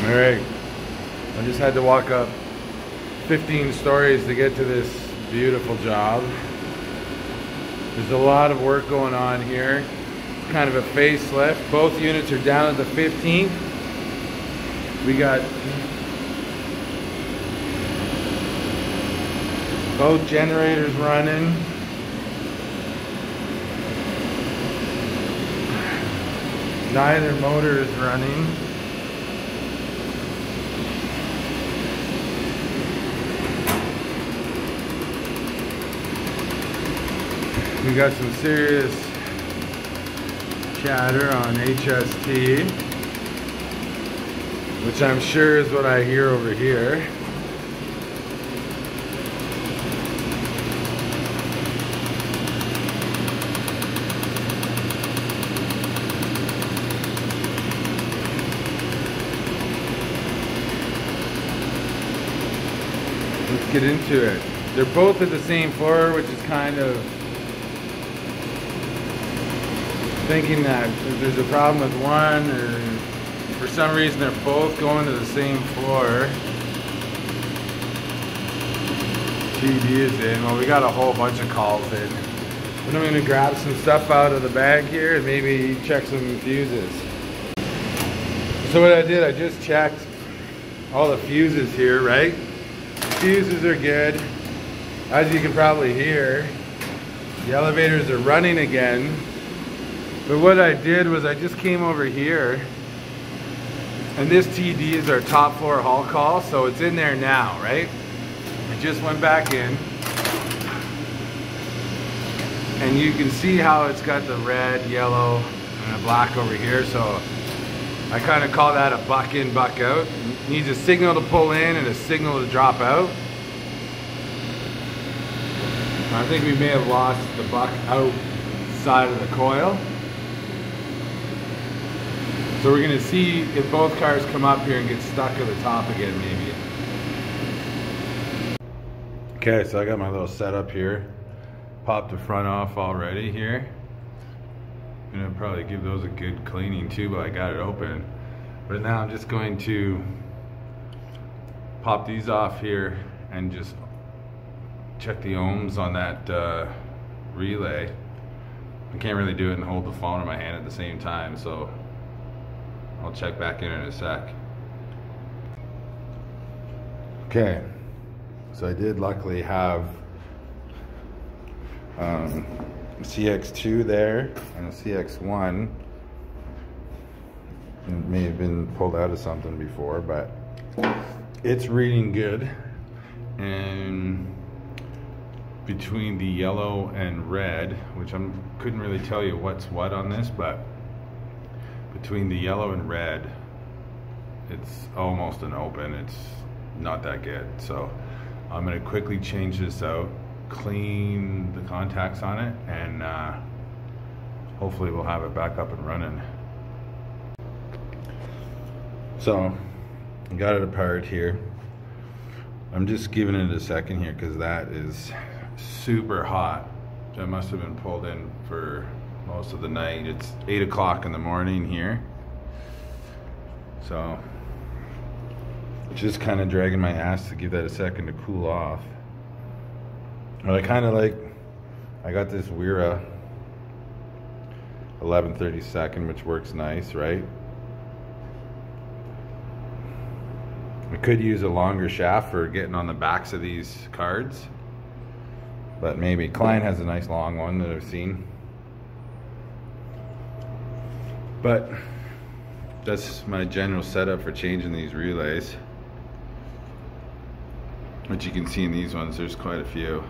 All right, I just had to walk up 15 stories to get to this beautiful job. There's a lot of work going on here. It's kind of a facelift. Both units are down at the 15th. We got both generators running. Neither motor is running. We got some serious chatter on HST, which I'm sure is what I hear over here. Let's get into it. They're both at the same floor, which is kind of thinking that if there's a problem with one, or for some reason they're both going to the same floor. TD is in. Well, we got a whole bunch of calls in. And I'm gonna grab some stuff out of the bag here and maybe check some fuses. So what I did, I just checked all the fuses here, right? Fuses are good. As you can probably hear, the elevators are running again. But what I did was I just came over here, and this TD is our top floor hall call, so it's in there now, right? I just went back in, and you can see how it's got the red, yellow, and a black over here, so I kind of call that a buck in, buck out. It needs a signal to pull in and a signal to drop out. I think we may have lost the buck out side of the coil. So we're gonna see if both cars come up here and get stuck at the top again, maybe. Okay, so I got my little setup here. Popped the front off already here. I'm gonna probably give those a good cleaning too, but I got it open. But now I'm just going to pop these off here and just check the ohms on that relay. I can't really do it and hold the phone in my hand at the same time, so I'll check back in a sec. Okay, so I did luckily have a CX2 there and a CX1. It may have been pulled out of something before, but it's reading good. And between the yellow and red, which I couldn't really tell you what's what on this, but between the yellow and red, it's almost an open. It's not that good. So I'm gonna quickly change this out, clean the contacts on it, and hopefully we'll have it back up and running. So I got it apart here. I'm just giving it a second here because that is super hot. That must have been pulled in for most of the night. It's 8 o'clock in the morning here. So just kind of dragging my ass to give that a second to cool off. But I kind of like, I got this Wera 11/32, which works nice, right? I could use a longer shaft for getting on the backs of these cards, but maybe Klein has a nice long one that I've seen. But that's my general setup for changing these relays. Which you can see in these ones, there's quite a few.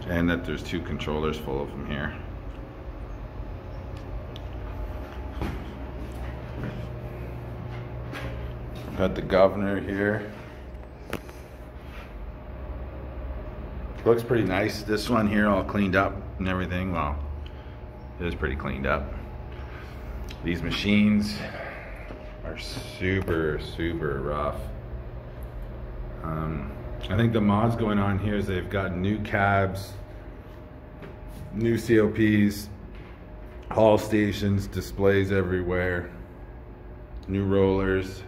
And that there's 2 controllers full of them here. Got the governor here. Looks pretty nice. This one here all cleaned up and everything. Well, it is pretty cleaned up. These machines are super, super rough. I think the mods going on here is they've got new cabs, new COPs, hall stations, displays everywhere. new rollers.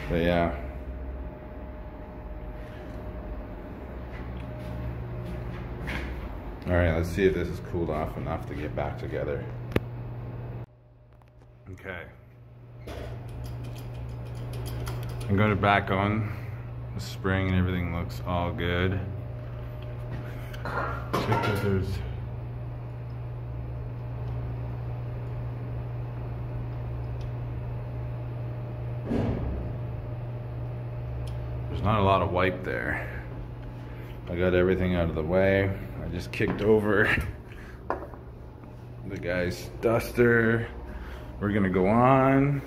But yeah. All right, let's see if this has cooled off enough to get back together. Okay. I'm going to back on the spring and everything looks all good. Check that there's not a lot of wipe there. I got everything out of the way. I just kicked over the guy's duster. We're gonna go on.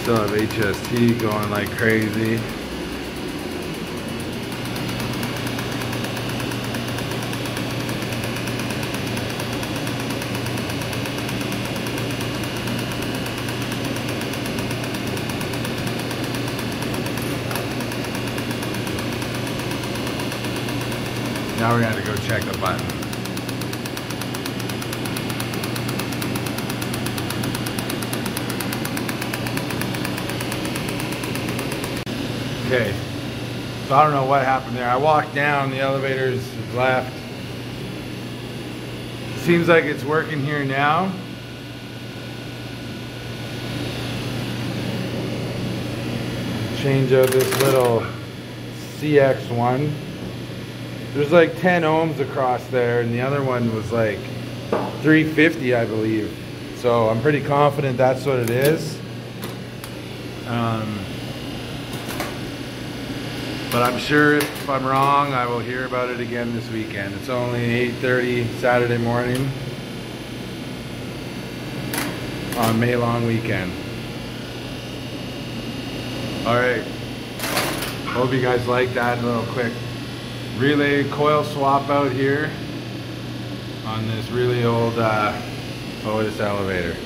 Still have HST going like crazy. Now we're gonna go check the button. Okay, so I don't know what happened there. I walked down, the elevator's left. Seems like it's working here now. Change out this little CX1. There's like 10 ohms across there, and the other one was like 350, I believe. So I'm pretty confident that's what it is. But I'm sure if I'm wrong, I will hear about it again this weekend. It's only 8:30 Saturday morning on May long weekend. All right. Hope you guys like that little quick relay coil swap out here on this really old Otis elevator.